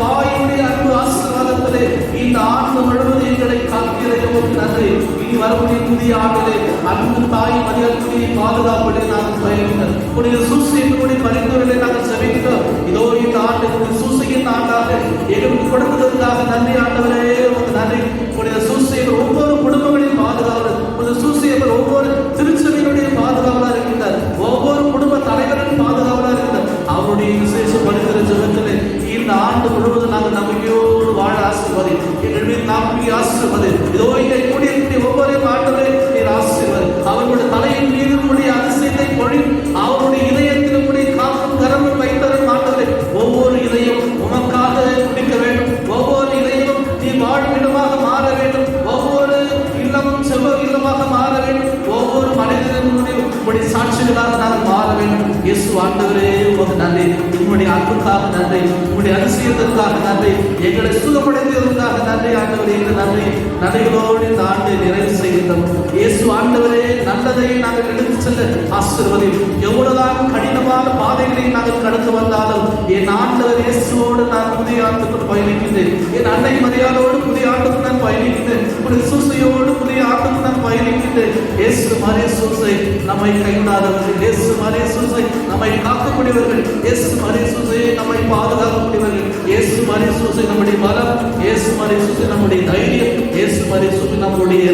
தாயினுடைய அன்பு ஆசீர்வாதத்திலே இந்த ஆண்டு முழுவதும் எங்களை காக்கிறதுக்கு நன்றி. இனி வரக்கூடிய புதிய ஆண்டிலே அன்பு தாய் மரியாதையை பாதுகாப்பதை நாங்கள் பயணிக்கிறோம். உடைய சூசையினுடைய பரிந்துரைகளை நாங்கள் செவிக்கிறோம். இதோ இந்த ஆண்டு சூசையின் ஆண்டாக எங்களுக்கு கொடுப்பதற்காக நன்றி ஆண்டவரே, உங்களுக்கு நன்றி. உடைய சூசையில் ஒவ்வொரு குடும்பங்களையும் பாதுகாவலர், உடைய சூசையில் ஒவ்வொரு திருச்சபையினுடைய பாதுகாவலாக இருக்கின்றார், ஒவ்வொரு குடும்ப தலைவரின் பாதுகாவலாக இருக்கின்றார். அவருடைய விசேஷப்படுகிற ஜெபத்திலே இந்த ஆண்டு முழுவதும் நாங்கள் நம்பிக்கையோடு வாழ ஆசீர்வதி, எங்கள் மீது நம்பிக்கை ஆசீர்வதி. இதோ இங்கே கூடிய ஒவ்வொரு ஆண்டவரே நீர் ஆசீர்வதி. அவர்களுடைய தலையின் மீது கூடிய அதிசயத்தை பொழி, அவருடைய இதயத்திலும் கூடிய காக்கும் கரமும் வைத்தவரும் ஆண்டவரே, ஒவ்வொரு இதயம் உமக்காக குடிக்க வேண்டும், ஒவ்வொரு இதயமும் நீ வாழும் இடமாக மாற வேண்டும், ஒவ்வொரு இல்லமும் செவ்வ இல்லமாக மாற வேண்டும், ஒவ்வொரு மனிதனுடைய சாட்சிகளாக நாங்கள் மாற வேண்டும். இயேசு ஆண்டவரே உமக்கு நன்றி, உங்களுடைய அன்புக்காக நன்றி, உங்களுடைய அதிசயத்திற்காக நன்றி, எங்களை சுகப்படுத்தியதற்காக நன்றி ஆண்டவரே. இந்த நன்றி நன்றிகளோடு இந்த ஆண்டை நிறைவு செய்கின்றோம். இயேசு ஆண்டவரே, நல்லதை நாங்கள் எடுத்து செல்ல ஆசீர்வதி. எவ்வளவுதான் கடினமான பாதைகளை நாங்கள் கடந்து வந்தாலும் என் ஆண்டவர் இயேசுவோடு நான் புதிய ஆண்டுக்குள் பயணிக்கின்றேன். என் அன்னை மரியாதையோடு புதிய ஆண்டுக்கு நான் பயணிக்கின்றேன். உடைய சூசையோடு புதிய ஆண்டுக்கு நான் பயணிக்கின்றேன். இயேசு மரிய சூசை நம்மை கைவிடாதவர்கள், இயேசு மரிய சூசை நம்மை காக்கக்கூடியவர்கள், இயேசு மரிய சூசையை நம்மை பாதுகாக்கக்கூடியவர்கள், இயேசு மரிய சூசை நம்முடைய பலம், இயேசு மரிய சூசை நம்முடைய தைரியம், இயேசு மரிய சூசை நம்முடைய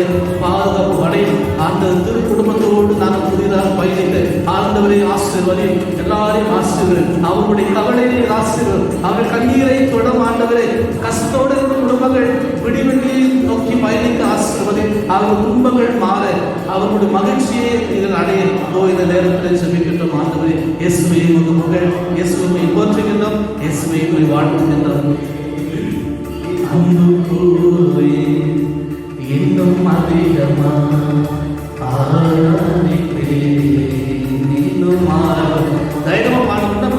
பாதுகாப்பு அடையும். அந்த திரு குடும்பத்தோடு நாங்கள் புதிதாக பயணிக்க ஆண்டவரை ஆசீர்வதி, எல்லாரையும் ஆசீர்வதி, அவருடைய கவலையை ஆசீர்வதி, அவர் கண்ணீரை தொடும் ஆண்டவரை, கஷ்டத்தோடு இருக்கும் குடும்பங்கள் விடிவெள்ளி நோக்கி பயணிக்க ஆசீர்வதி, அவர்கள் துன்பங்கள் மாற, அவர்களுடைய மகிழ்ச்சியை நீங்கள் அடைய இந்த நேரத்தில் செபிக்கின்றோம். ஆண்டவரே, இயேசுவை உமக்கு புகழ், இயேசுவை போற்றுகின்றோம், இயேசுவை வாழ்த்துகின்றோம். அன்பு கூறுவே இன்னும் அதிகமா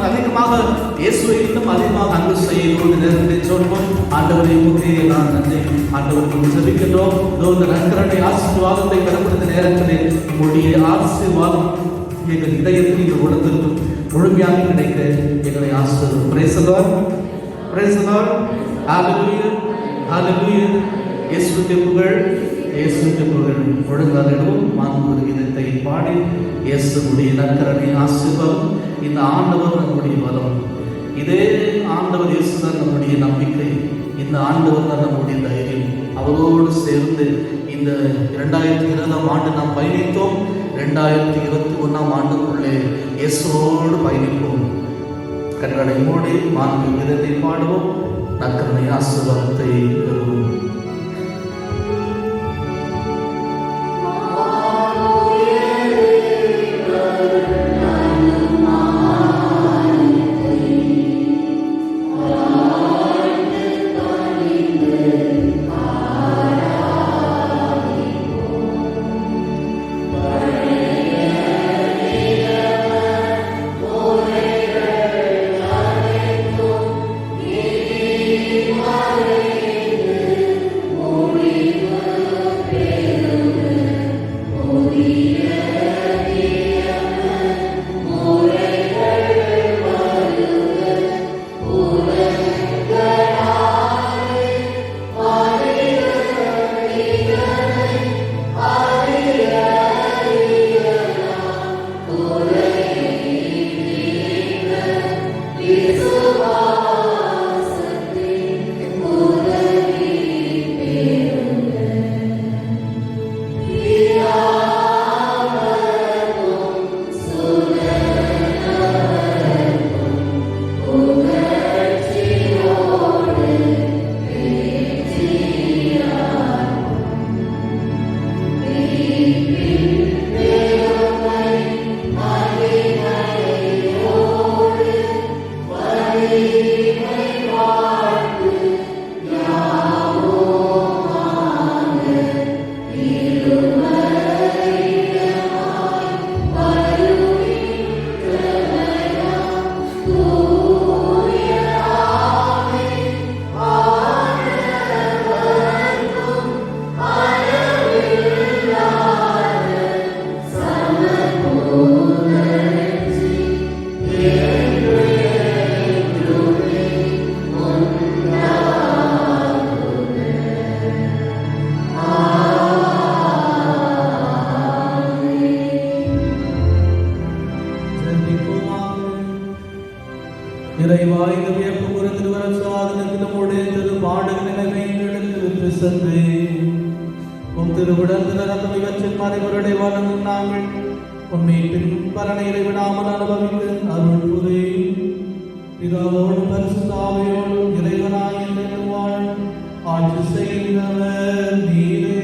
அதிகமாக இயேசுவை இன்னும் அதிகமாக அன்பு செய்யணும் நேரத்தை சொல்வோம். ஆண்டவரை முக்கிய நான் நன்றி ஆண்டவருக்கு செபிக்கின்றோம். இந்த நண்பருடைய ஆசீர்வாதத்தை பெறப்படுத்த நேரத்திலே உங்களுடைய ஆசீர்வாதம் எங்கள் இதயத்தில் இந்த உடத்திற்கும் முழுமையாக கிடைக்க எங்களை ஆசீர்வாதம். Praise the Lord, praise the Lord, ஹalleluya, ஹalleluya. இயேசுவுக்கு புகழ், இயேசுவுக்கு புகழ். ஒழுங்காலிடவும் மாண்புமிகு கீதத்தை பாடி இயேசுவுடைய நற்கரணை ஆசீர்வாதம். இந்த ஆண்டவர் நம்முடைய பலம், இதே ஆண்டவர் இயேசு தான் நம்முடைய நம்பிக்கை, இந்த ஆண்டவர் தான் நம்முடைய தைரியம். அவரோடு சேர்ந்து இந்த 2020 ஆண்டு நாம் பயணித்தோம். 2021 ஆண்டுக்குள்ளே இயேசுவோடு பயணிப்போம். கண்களை மூடி மாண்புமிகு கீதத்தை பாடுவோம், நற்கரணை ஆசீர்வாதத்தை பெறுவோம். சென்று உம் திருவுடல் திறக்கும் இவற்றின் மறைவருடைய வளமும் நாங்கள் உண்மை பின் பலனை விடாமல் அனுபவித்து அருள் புரி. பிதாவோடும் பரிசுத்த ஆவியோடும் இறைவனாய் என்றென்றும் வாழ் ஆட்சி செய்கிறவர் நீரே.